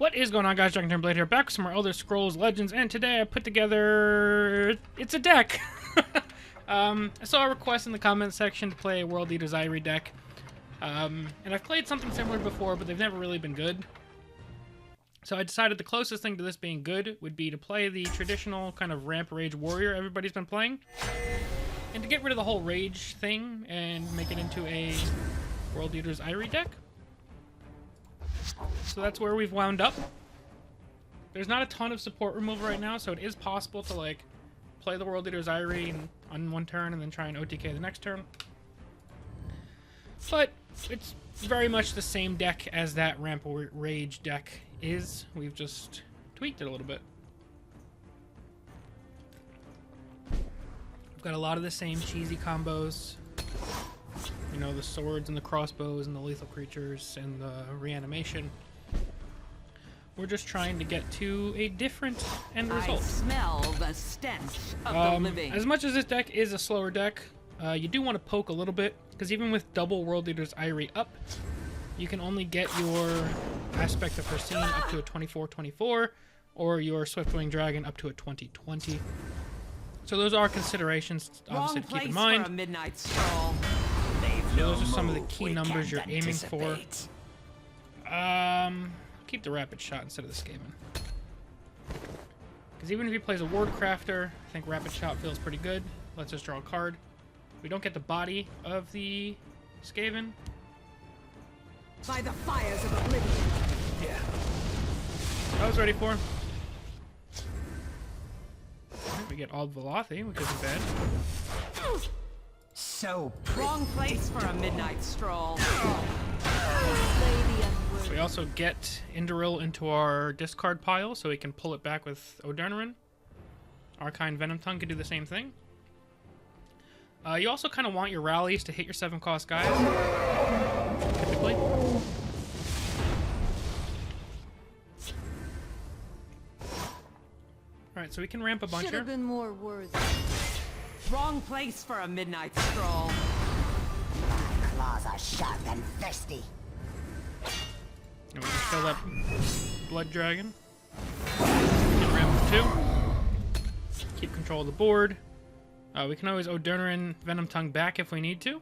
What is going on, guys? DragonTamerBlayde here, back with some more Elder Scrolls Legends, and today I put together... it's a deck! I saw a request in the comment section to play a World Eater's Eyrie deck. And I've played something similar before, but they've never really been good. So I decided the closest thing to this being good would be to play the traditional kind of ramp rage warrior everybody's been playing. And to get rid of the whole rage thing and make it into a World Eater's Eyrie deck. So that's where we've wound up. There's not a ton of support removal right now, so it is possible to like play the World Eater's Eyrie on one turn and then try and OTK the next turn. But it's very much the same deck as that Ramp Rage deck is. We've just tweaked it a little bit. We've got a lot of the same cheesy combos. You know, the swords and the crossbows and the lethal creatures and the reanimation. We're just trying to get to a different end result. I smell the stench of the living. As much as this deck is a slower deck, you do want to poke a little bit, because even with double World Eater's Eyrie up, you can only get your Aspect of Foreseen up to a 24/24, or your Swiftwing Dragon up to a 20/20. So those are considerations, obviously, to keep in mind. For a midnight stroll. So those are some of the key numbers you're aiming for. Keep the Rapid Shot instead of the Skaven. Because even if he plays a Ward Crafter, I think Rapid Shot feels pretty good. Lets us draw a card. We don't get the body of the Skaven. By the fires of oblivion. Yeah. I was ready for. We get Ald Velothi, which isn't bad. So wrong place for a midnight stroll. We also get Indoril into our discard pile, so we can pull it back with Odurnarin. Arcane Venom Tongue can do the same thing. You also kind of want your rallies to hit your 7-cost guys, typically. Alright, so we can ramp a bunch Should here. have been more worthy. Wrong place for a midnight stroll. My claws are sharp and thirsty. And we can kill that Blood Dragon. Get ramp for 2. Keep control of the board. We can always Odurnarin Venom Tongue back if we need to.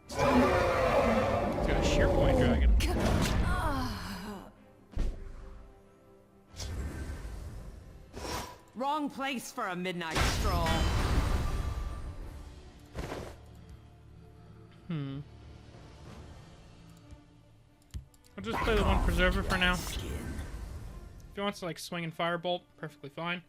He's got a Sheer Point Dragon. Wrong place for a midnight stroll. I'll just play the one Preserver for now. If he wants to like swing and Firebolt, perfectly fine.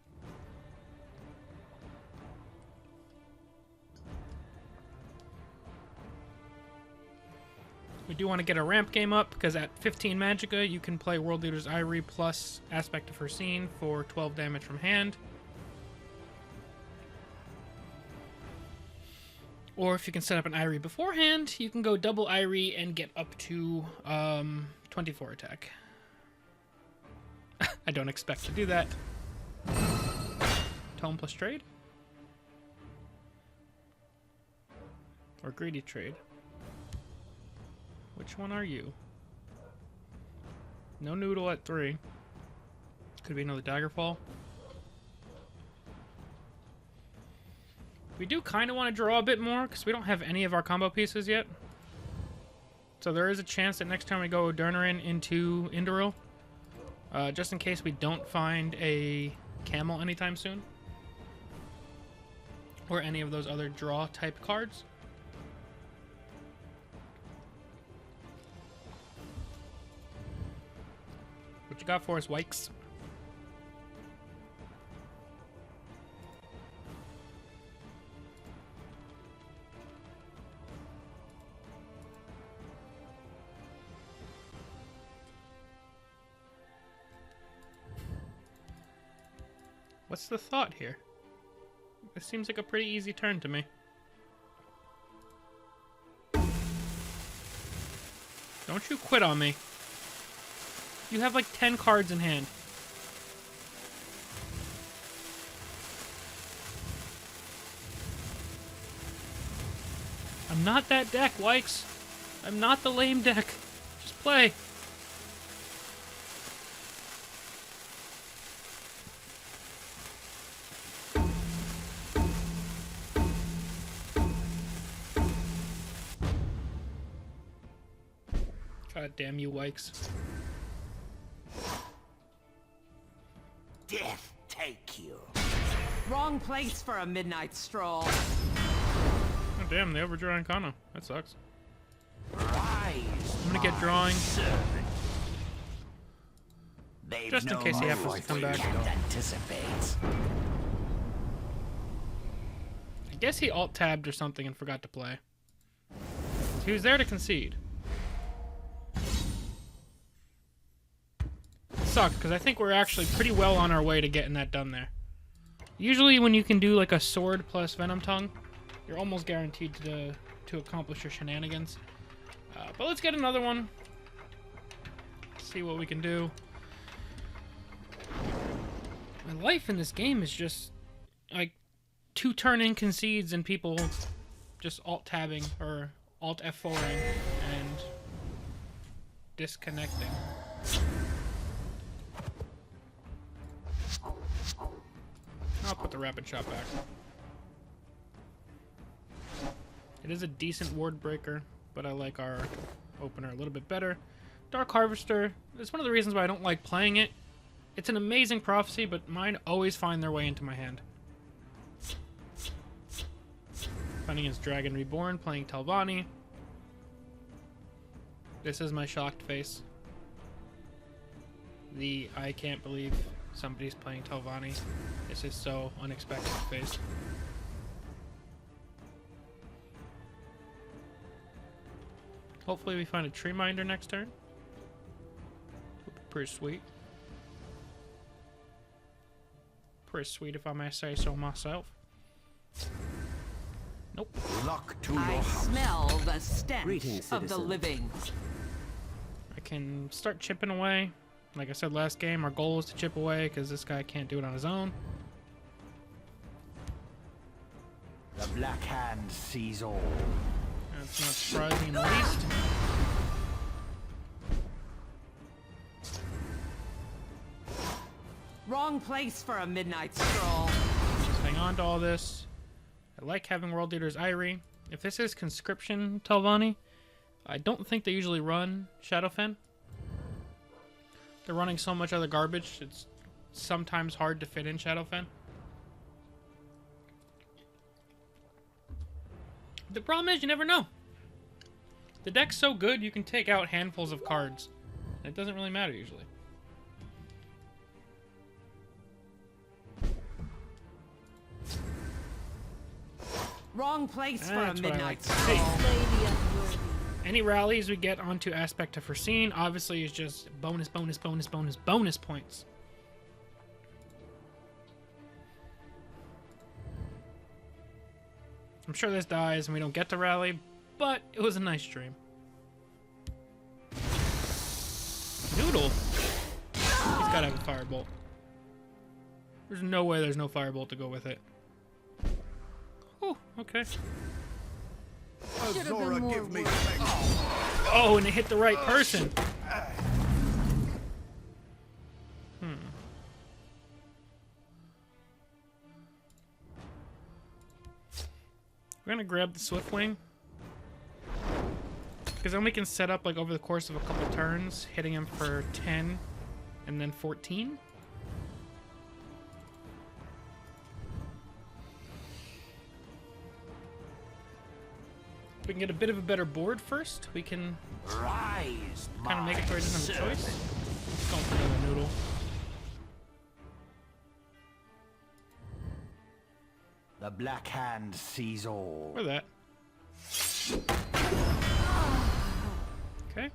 We do want to get a ramp game up, because at 15 Magicka, you can play World Eater's Eyrie plus Aspect of Foreseen for 12 damage from hand. Or if you can set up an Eyrie beforehand, you can go double Eyrie and get up to 24 attack. I don't expect to do that. Tome plus trade? Or greedy trade? Which one are you? No Noodle at 3. Could be another Daggerfall. We do kind of want to draw a bit more, because we don't have any of our combo pieces yet. So there is a chance that next time we go Odurnarin into Indoril, just in case we don't find a Camel anytime soon. Or any of those other draw type cards. What you got for us, Wikes? What's the thought here? This seems like a pretty easy turn to me. Don't you quit on me. You have like 10 cards in hand. I'm not that deck, Wikes. I'm not the lame deck. Just play. God damn you, Wikes. Death take you. Wrong place for a midnight stroll. Oh, damn, they overdrew Ancano. That sucks. Rise, I'm gonna get drawing. They've Just in no case he more happens to come fight back. and anticipates. I guess he alt-tabbed or something and forgot to play. He was there to concede. It sucked, because I think we're actually pretty well on our way to getting that done there. Usually when you can do like a sword plus Venom Tongue, you're almost guaranteed to accomplish your shenanigans. But let's get another one. See what we can do. My life in this game is just like 2 turn-in concedes and people just alt-tabbing or alt-F4ing and disconnecting. I'll put the rapid shot back. It is a decent ward breaker, but I like our opener a little bit better. Dark Harvester, it's one of the reasons why I don't like playing it. It's an amazing prophecy, but mine always find their way into my hand. Finding his Dragon Reborn, playing Telvanni. This is my shocked face. The I can't believe somebody's playing Telvanni. This is so unexpected face. Hopefully we find a Tree Minder next turn. Would be pretty sweet. Pretty sweet if I may say so myself. Nope. Luck to your I house. smell the stench Greetings, of the citizen. living. I can start chipping away. Like I said last game, our goal is to chip away because this guy can't do it on his own. The Black Hand sees all. That's not surprising in the least. Wrong place for a midnight stroll. Just hang on to all this. I like having World Leaders Eyrie. If this is Conscription Telvanni, I don't think they usually run Shadowfen. They're running so much other garbage, it's sometimes hard to fit in Shadowfen. The problem is you never know. The deck's so good you can take out handfuls of cards. And it doesn't really matter usually. Wrong place for a That's what I like midnight to see. stroll. Any rallies we get onto Aspect to Foreseen, obviously, is just bonus, bonus, bonus, bonus, bonus points. I'm sure this dies and we don't get to rally, but it was a nice stream. Noodle. He's gotta have a firebolt. There's no way there's no firebolt to go with it. Oh, okay. Zora, give me Oh, and it hit the right person. We're gonna grab the Swiftwing. Because then we can set up, like, over the course of a couple turns, hitting him for 10 and then 14. If we can get a bit of a better board first, we can Rise, kind of make it my where he doesn't have a choice. servant. Going for another noodle. The Black Hand sees all. Or that. Okay.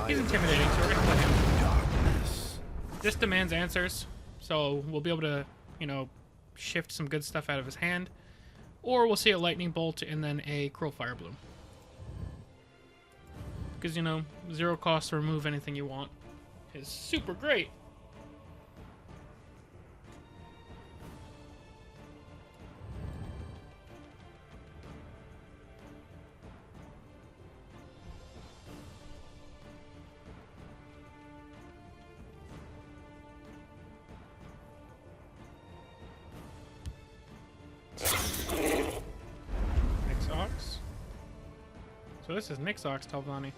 He's intimidating, so we're gonna play him. Darkness. This demands answers, so we'll be able to, you know, shift some good stuff out of his hand. Or we'll see a Lightning Bolt and then a Cruel Fire Bloom. Because, you know, 0 cost to remove anything you want is super great. So this is Nixox Telvanni.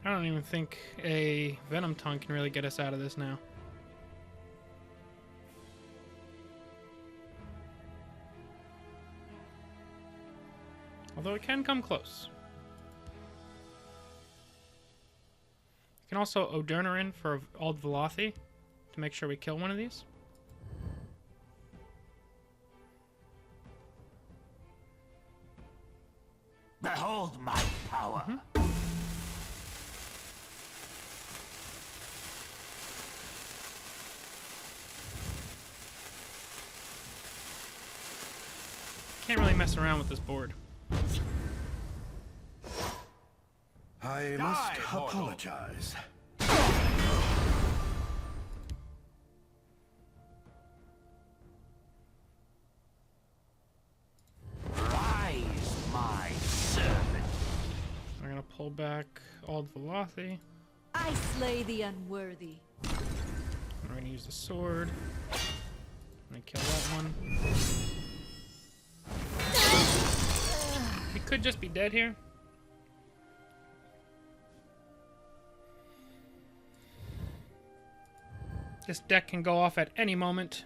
I don't even think a Venom Tongue can really get us out of this now. Although it can come close. You can also Odernarin for Ald Velothi to make sure we kill one of these. Behold my power. Can't really mess around with this board. I must apologize. Rise, my servant. We're gonna pull back Ald Velothi. I slay the unworthy. We're gonna use the sword. I'm gonna kill that one. He could just be dead here. This deck can go off at any moment.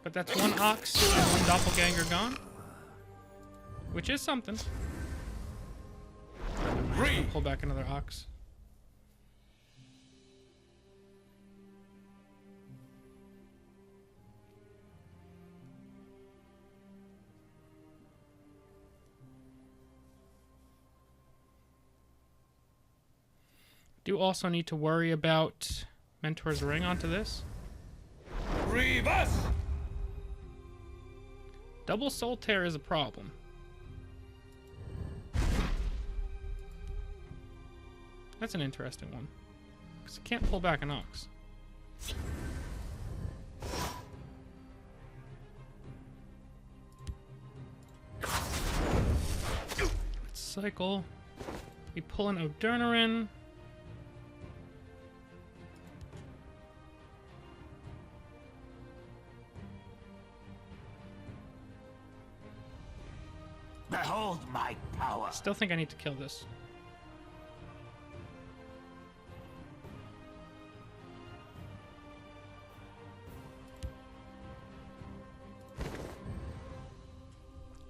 But that's one Ox and one Doppelganger gone. Which is something. Pull back another Ox. Do also need to worry about Mentor's Ring onto this. Reverse! Double Soul Tear is a problem. That's an interesting one. Because I can't pull back an Ox. Let's cycle. We pull an Odernarin. Behold my power. Still think I need to kill this.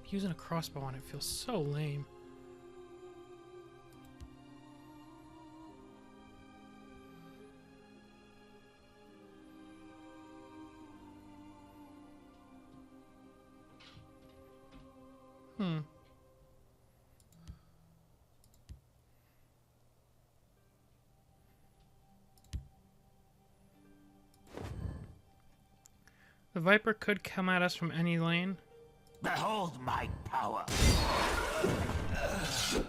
Using a crossbow on it feels so lame. The Viper could come at us from any lane. Behold my power. Let's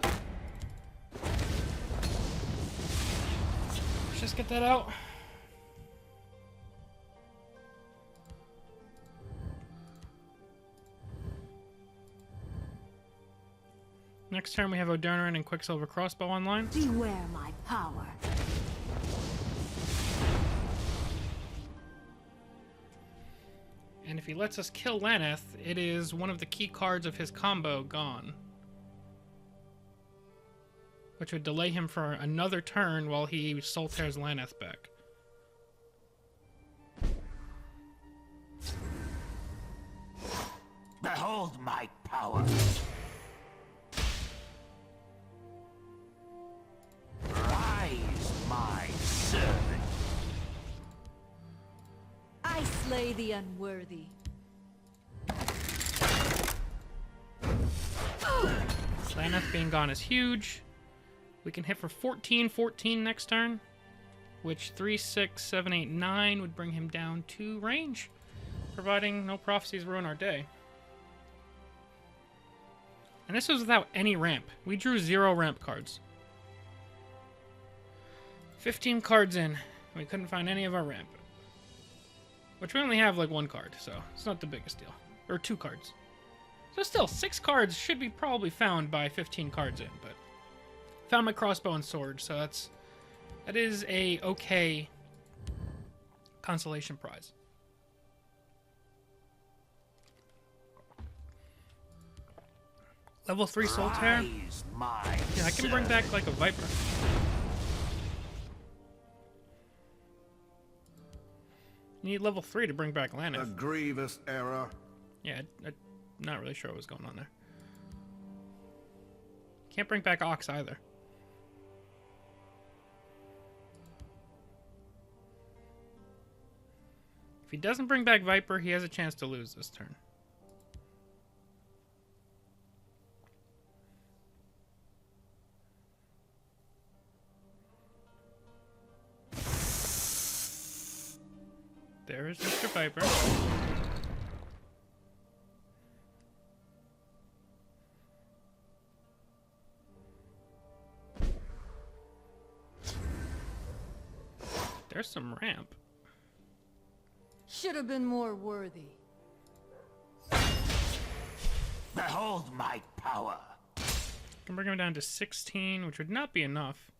just get that out. Next turn we have Odernarin and Quicksilver Crossbow online. Beware my power. And if he lets us kill Laneth, it is one of the key cards of his combo gone. Which would delay him for another turn while he Soul Tears Laneth back. Behold my power. Rise, my servant. I slay the unworthy. Laneth being gone is huge. We can hit for 14 next turn, which 3, 6, 7, 8, 9 would bring him down to range, providing no prophecies ruin our day. And this was without any ramp. We drew 0 ramp cards. 15 cards in, we couldn't find any of our ramp. Which we only have like 1 card, so it's not the biggest deal. Or 2 cards. So still, 6 cards should be probably found by 15 cards in, but found my crossbow and sword, so that is a okay consolation prize. Level 3 Solitaire. Yeah, I can bring back like a Viper. You need level 3 to bring back A Lanith. grievous error. Yeah, I'm not really sure what was going on there. Can't bring back Ox either. If he doesn't bring back Viper, he has a chance to lose this turn. There is Mr. Viper. There's some ramp. Should have been more worthy. Behold my power. Can bring him down to 16, which would not be enough.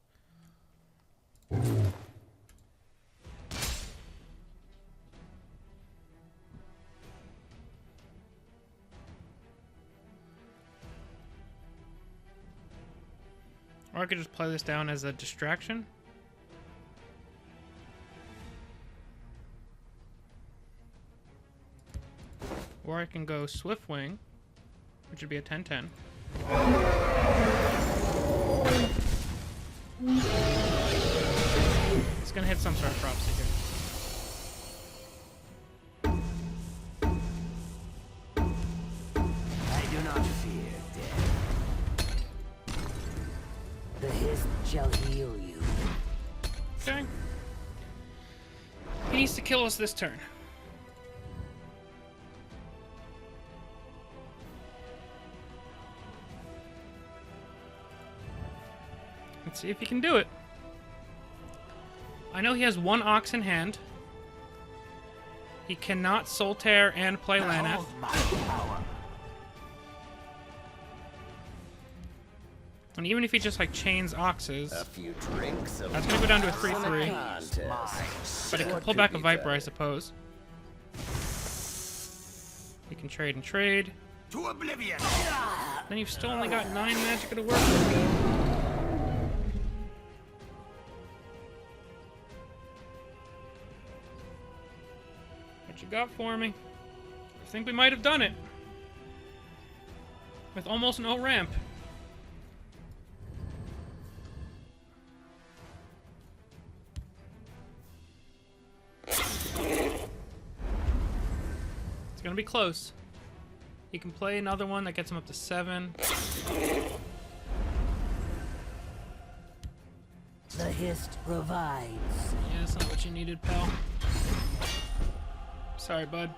Or I could just play this down as a distraction. Or I can go Swiftwing, which would be a 10-10. It's gonna hit some sort of prophecy here. I do not fear death. The hiss shall heal you. Okay. He needs to kill us this turn. Let's see if he can do it. I know he has 1 Ox in hand. He cannot Solitaire and play Lanith. Behold my power. And even if he just like chains Oxes, A few drinks of that's gonna go down to a 3-3. contest. But he can pull back a Viper, I suppose. He can trade and trade. To oblivion. Then you've still only got 9 Magicka to work with. What you got for me? I think we might have done it. With almost no ramp. It's gonna be close. He can play another one that gets him up to 7. The hist revives. Yeah, that's not what you needed, pal. Sorry, bud.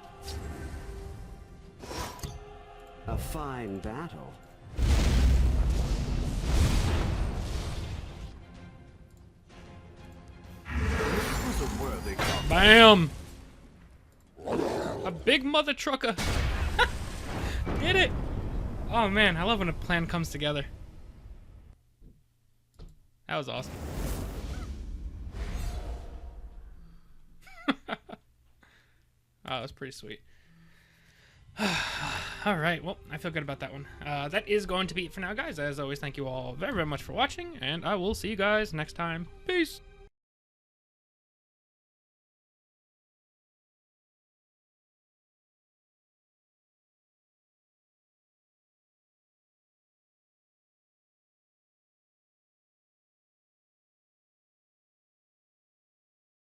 A fine battle. This was a worthy combat. Bam! A big mother trucker. Did it! Oh man, I love when a plan comes together. That was awesome. Oh, that was pretty sweet. Alright, well, I feel good about that one. That is going to be it for now, guys. As always, thank you all very, very much for watching, and I will see you guys next time. Peace!